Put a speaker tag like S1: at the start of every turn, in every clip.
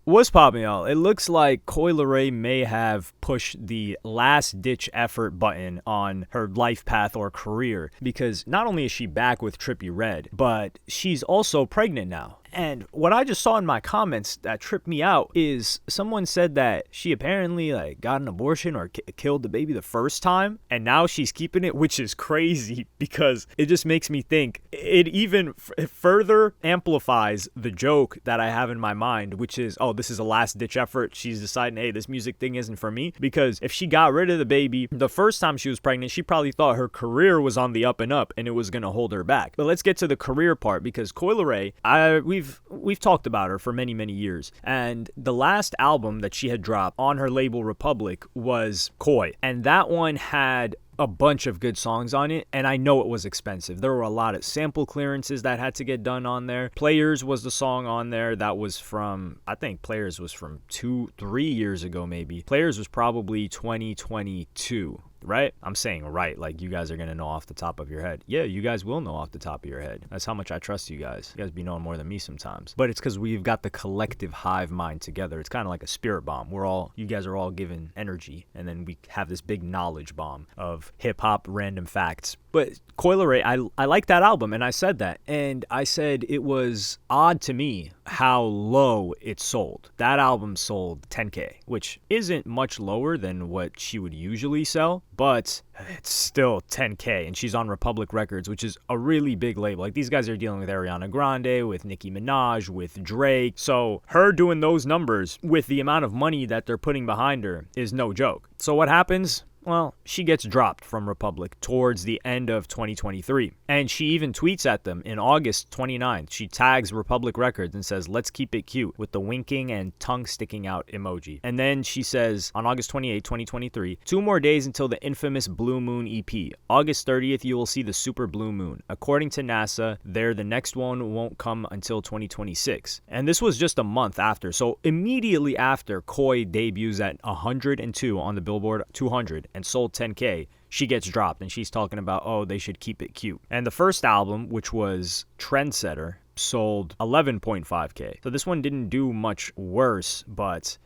S1: What's popping, y'all? It looks like Coi Leray may have pushed the last-ditch effort button on her life path or career, because not only is she back with Trippie Redd, but she's also pregnant now. And what I just saw in my comments that tripped me out is someone said that she apparently got an abortion or killed the baby the first time, and now she's keeping it, which is crazy because it just makes me think it even further amplifies the joke that I have in my mind, which is, oh, this is a last ditch effort. She's deciding, hey, this music thing isn't for me. Because if she got rid of the baby the first time she was pregnant, she probably thought her career was on the up and up and it was going to hold her back. But let's get to the career part, because Coi Leray, we've talked about her for many years, and the last album that she had dropped on her label Republic was Coi, and that one had a bunch of good songs on it, and I know it was expensive. There were a lot of sample clearances that had to get done on there. Players was the song on there that was from, I think Players was from 2-3 years ago maybe. Players was probably 2022. Right? I'm saying right, like you guys are going to know off the top of your head. Yeah, you guys will know off the top of your head. That's how much I trust you guys. You guys be knowing more than me sometimes. But it's because we've got the collective hive mind together. It's kind of like a spirit bomb. You guys are all given energy, and then we have this big knowledge bomb of hip-hop random facts. But Coi Leray, I like that album, and I said that. And I said it was odd to me how low it sold. That album sold 10K, which isn't much lower than what she would usually sell, but it's still 10K, and she's on Republic Records, which is a really big label. Like, these guys are dealing with Ariana Grande, with Nicki Minaj, with Drake. So her doing those numbers with the amount of money that they're putting behind her is no joke. So what happens? Well, she gets dropped from Republic towards the end of 2023. And she even tweets at them in August 29th. She tags Republic Records and says, "Let's keep it cute," with the winking and tongue sticking out emoji. And then she says on August 28, 2023, "2 more days until the infamous Blue Moon EP. August 30th, you will see the Super Blue Moon. According to NASA, the next one won't come until 2026. And this was just a month after. So immediately after Coi debuts at 102 on the Billboard 200 and sold 10K, she gets dropped, and she's talking about, oh, they should keep it cute. And the first album, which was Trendsetter, sold 11.5K. So this one didn't do much worse,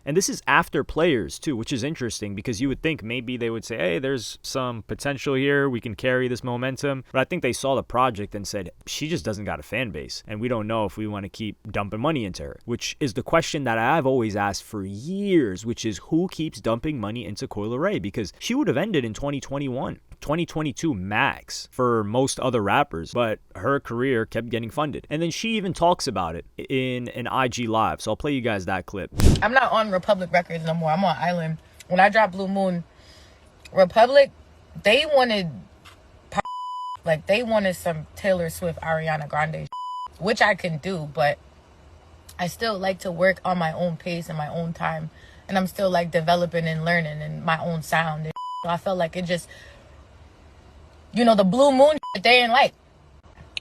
S1: and this is after Players too, which is interesting because you would think maybe they would say, hey, there's some potential here, we can carry this momentum. But I think they saw the project and said, she just doesn't got a fan base, and we don't know if we want to keep dumping money into her, which is the question that I've always asked for years, which is who keeps dumping money into Coi Leray, because she would have ended in 2021. 2022 max for most other rappers, but her career kept getting funded. And then she even talks about it in an IG live. So I'll play you guys that clip.
S2: I'm not on Republic Records no more. I'm on Island. When I dropped Blue Moon, Republic, they wanted they wanted some Taylor Swift, Ariana Grande, which I can do, but I still like to work on my own pace and my own time, and I'm still developing and learning and my own sound. So I felt like it just, the Blue Moon they didn't like.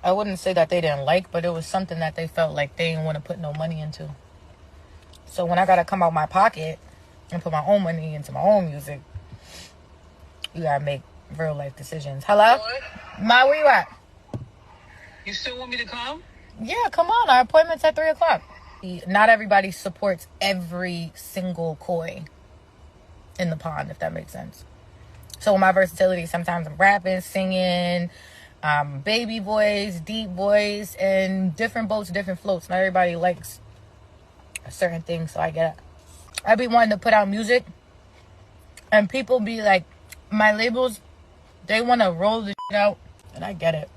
S2: I wouldn't say that they didn't like, but it was something that they felt like they didn't want to put no money into. So when I got to come out my pocket and put my own money into my own music, you got to make real life decisions. Hello?
S3: What?
S2: Ma, where you at?
S3: You still want me to come?
S2: Yeah, come on. Our appointment's at 3 o'clock. Not everybody supports every single koi in the pond, if that makes sense. So my versatility, sometimes I'm rapping, singing, baby voice, deep voice, and different boats, different floats. Not everybody likes a certain thing, so I get it. I be wanting to put out music, and people be like, my labels, they want to roll the shit out, and I get it.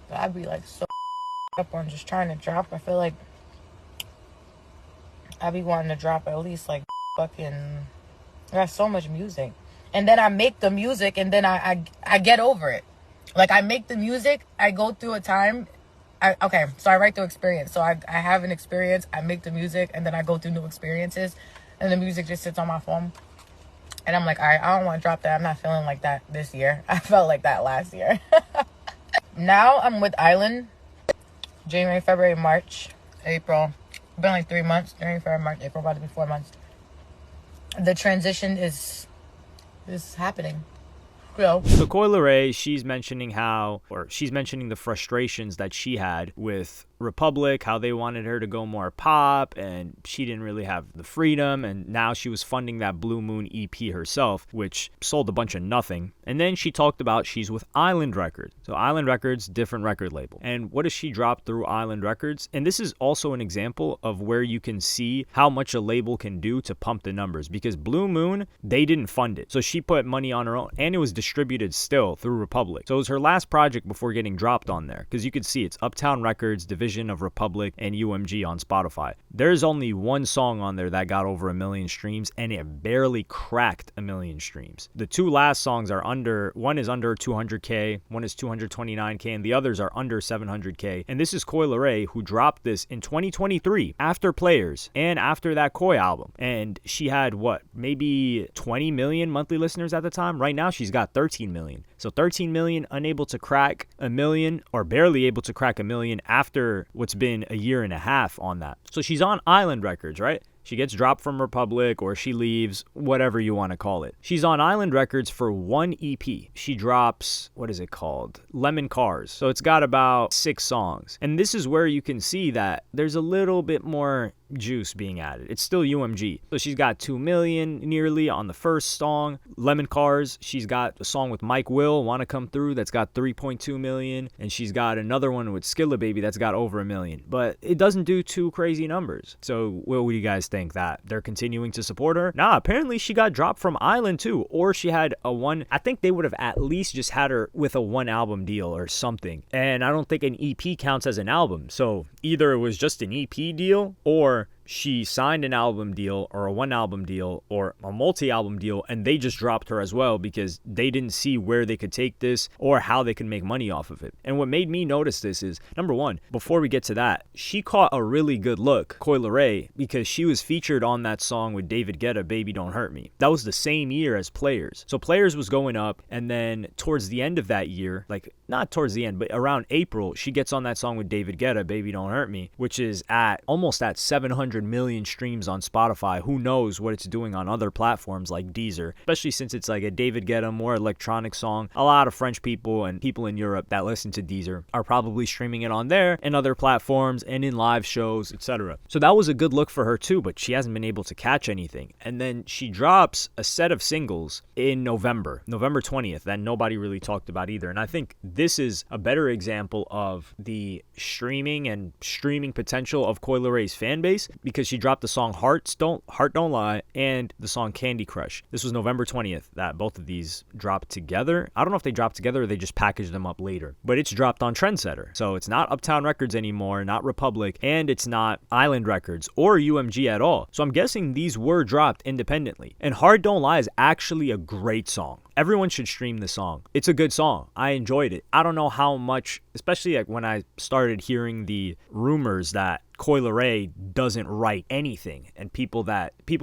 S2: But I be so up on just trying to drop. I feel like I be wanting to drop at least fucking... I got so much music. And then I make the music, and then I get over it. I make the music, I go through a time. So I write through experience. So I have an experience, I make the music, and then I go through new experiences. And the music just sits on my phone. And I'm like, all right, I don't want to drop that. I'm not feeling like that this year. I felt like that last year. Now I'm with Island. January, February, March, April. It's been 3 months. January, February, March, April, about to be 4 months. The transition is happening.
S1: So Coi Leray, she's mentioning the frustrations that she had with Republic, how they wanted her to go more pop, and she didn't really have the freedom, and now she was funding that Blue Moon EP herself, which sold a bunch of nothing. And then she talked about she's with Island Records. So Island Records, different record label. And what does she drop through Island Records? And this is also an example of where you can see how much a label can do to pump the numbers, because Blue Moon, they didn't fund it. So she put money on her own, and it was distributed still through Republic. So it was her last project before getting dropped on there, because you could see it's Uptown Records, division of Republic, and UMG on Spotify. There's only one song on there that got over 1 million streams, and it barely cracked 1 million streams. The two last songs are under, one is under 200K, one is 229K, and the others are under 700K. And this is Coi Leray, who dropped this in 2023 after Players and after that Coi album. And she had what, maybe 20 million monthly listeners at the time? Right now she's got 13 million. So 13 million, unable to crack 1 million, or barely able to crack 1 million after what's been a year and a half on that. So she's on Island Records, right? She gets dropped from Republic, or she leaves, whatever you want to call it. She's on Island Records for one EP. She drops, what is it called? Lemon Cars. So it's got about 6 songs. And this is where you can see that there's a little bit more juice being added. It's still UMG. So she's got 2 million nearly on the first song. Lemon Cars, she's got a song with Mike Will, Wanna Come Through, that's got 3.2 million. And she's got another one with Skilla Baby that's got over 1 million. But it doesn't do too crazy numbers. So what would you guys think? That they're continuing to support her? Nah, apparently she got dropped from Island too, or she had a one. I think they would have at least just had her with a 1 album deal or something. And I don't think an EP counts as an album. So either it was just an EP deal, or she signed an album deal or a 1 album deal or a multi-album deal, and they just dropped her as well because they didn't see where they could take this or how they could make money off of it. And what made me notice this is, number one, before we get to that, she caught a really good look, Coi Leray, because she was featured on that song with David Guetta, Baby Don't Hurt Me. That was the same year as Players. So Players was going up, and then towards the end of that year, like not towards the end, but around April, she gets on that song with David Guetta, Baby Don't Hurt Me, which is at almost at 700 million streams on Spotify. Who knows what it's doing on other platforms like Deezer, especially since it's like a David Guetta, more electronic song. A lot of French people and people in Europe that listen to Deezer are probably streaming it on there and other platforms and in live shows, etc. So that was a good look for her too, but she hasn't been able to catch anything. And then she drops a set of singles in November 20th, that nobody really talked about either. And I think this is a better example of the streaming potential of Coi Leray's fan base, because she dropped the song Heart Don't Lie and the song Candy Crush. This was November 20th that both of these dropped together. I don't know if they dropped together or they just packaged them up later, but it's dropped on Trendsetter. So it's not Uptown Records anymore, not Republic, and it's not Island Records or UMG at all. So I'm guessing these were dropped independently. And Heart Don't Lie is actually a great song. Everyone should stream the song. It's a good song. I enjoyed it. I don't know how much, especially like when I started hearing the rumors that Coi Leray doesn't write anything, and people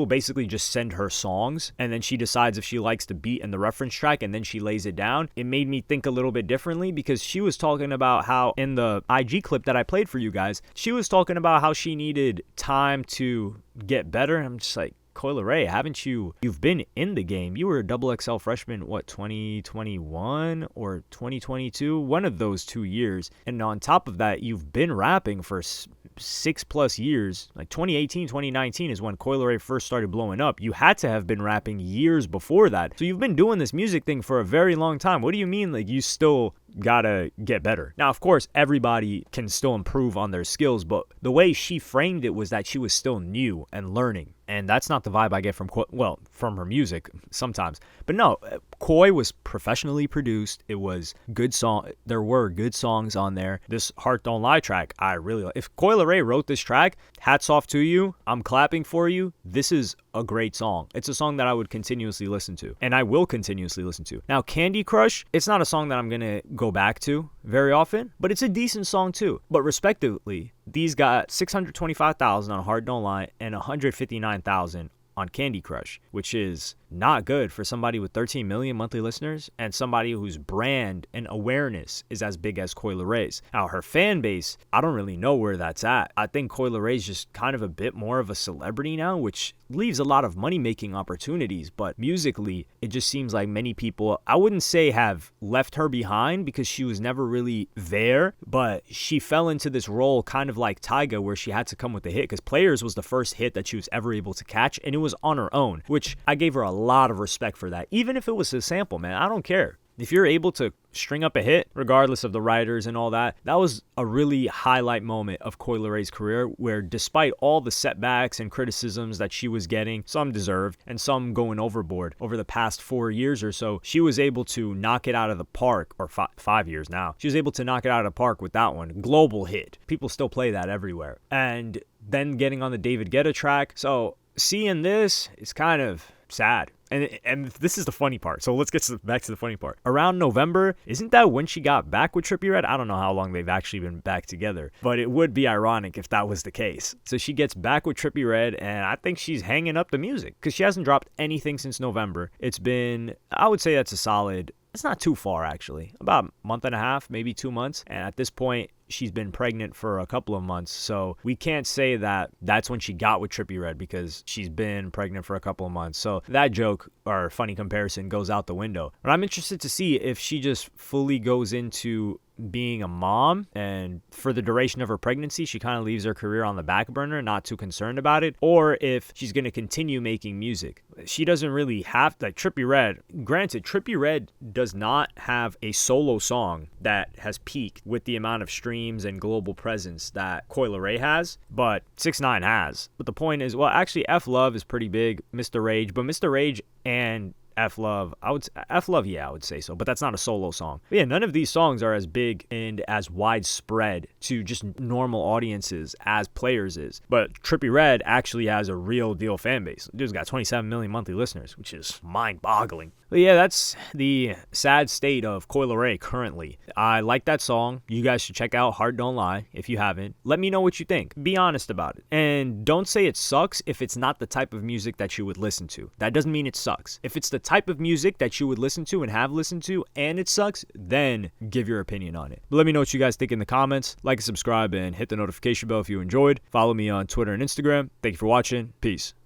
S1: basically just send her songs, and then she decides if she likes the beat and the reference track, and then she lays it down. It made me think a little bit differently, because she was talking about how in the IG clip that I played for you guys, she was talking about how she needed time to get better. I'm just like, Coi Leray, you've been in the game. You were a XXL freshman, 2021 or 2022? One of those 2 years. And on top of that, you've been rapping for 6+ years. Like 2018, 2019 is when Coi Leray first started blowing up. You had to have been rapping years before that. So you've been doing this music thing for a very long time. What do you mean, like, you still gotta get better? Now, of course, everybody can still improve on their skills, but the way she framed it was that she was still new and learning. And that's not the vibe I get from her music sometimes. But no, Coi was professionally produced. It was good song. There were good songs on there. This Heart Don't Lie track, I really like. If Coi Leray wrote this track, hats off to you. I'm clapping for you. This is a great song. It's a song that I would continuously listen to, and I will continuously listen to. Now, Candy Crush, it's not a song that I'm going to go back to very often, but it's a decent song too. But respectively, these got 625,000 on Heart Don't Lie and 159,000 on Candy Crush, which is not good for somebody with 13 million monthly listeners and somebody whose brand and awareness is as big as Coi Leray's. Now, her fan base, I don't really know where that's at. I think Coi Leray's just kind of a bit more of a celebrity now, which leaves a lot of money-making opportunities, but musically, it just seems like many people, I wouldn't say have left her behind because she was never really there, but she fell into this role kind of like Tyga where she had to come with the hit because Players was the first hit that she was ever able to catch, and it was on her own, which I gave her a lot of respect for that. Even if it was a sample, man, I don't care. If you're able to string up a hit, regardless of the writers and all that, that was a really highlight moment of Coi Leray's career where despite all the setbacks and criticisms that she was getting, some deserved and some going overboard over the past 4 years or so, she was able to knock it out of the park, or 5 years now. She was able to knock it out of the park with that one. Global hit. People still play that everywhere. And then getting on the David Guetta track. So seeing this is kind of sad. And this is the funny part. So let's get back to the funny part. Around November, isn't that when she got back with Trippie Redd? I don't know how long they've actually been back together, but it would be ironic if that was the case. So she gets back with Trippie Redd, and I think she's hanging up the music because she hasn't dropped anything since November. It's been, I would say that's a solid, it's not too far actually, about a month and a half, maybe 2 months. And at this point, she's been pregnant for a couple of months. So we can't say that that's when she got with Trippie Redd because she's been pregnant for a couple of months. So that joke or funny comparison goes out the window. But I'm interested to see if she just fully goes into being a mom and for the duration of her pregnancy, she kind of leaves her career on the back burner, not too concerned about it, or if she's going to continue making music. She doesn't really have, like Trippie Redd, granted, Trippie Redd does not have a solo song that has peaked with the amount of streams and global presence that Coi Leray has, but 6ix9ine has. But the point is, well, actually F Love is pretty big, Mr. Rage, but Mr. Rage and F Love, I would say so, but that's not a solo song. But yeah, none of these songs are as big and as widespread to just normal audiences as Players is. But Trippie Redd actually has a real deal fan base. Dude's got 27 million monthly listeners, which is mind-boggling. But yeah, that's the sad state of Coi Leray currently. I like that song. You guys should check out Heart Don't Lie if you haven't. Let me know what you think. Be honest about it. And don't say it sucks if it's not the type of music that you would listen to. That doesn't mean it sucks. If it's the type of music that you would listen to and have listened to and it sucks, then give your opinion on it. But let me know what you guys think in the comments. Like and subscribe and hit the notification bell if you enjoyed. Follow me on Twitter and Instagram. Thank you for watching. Peace.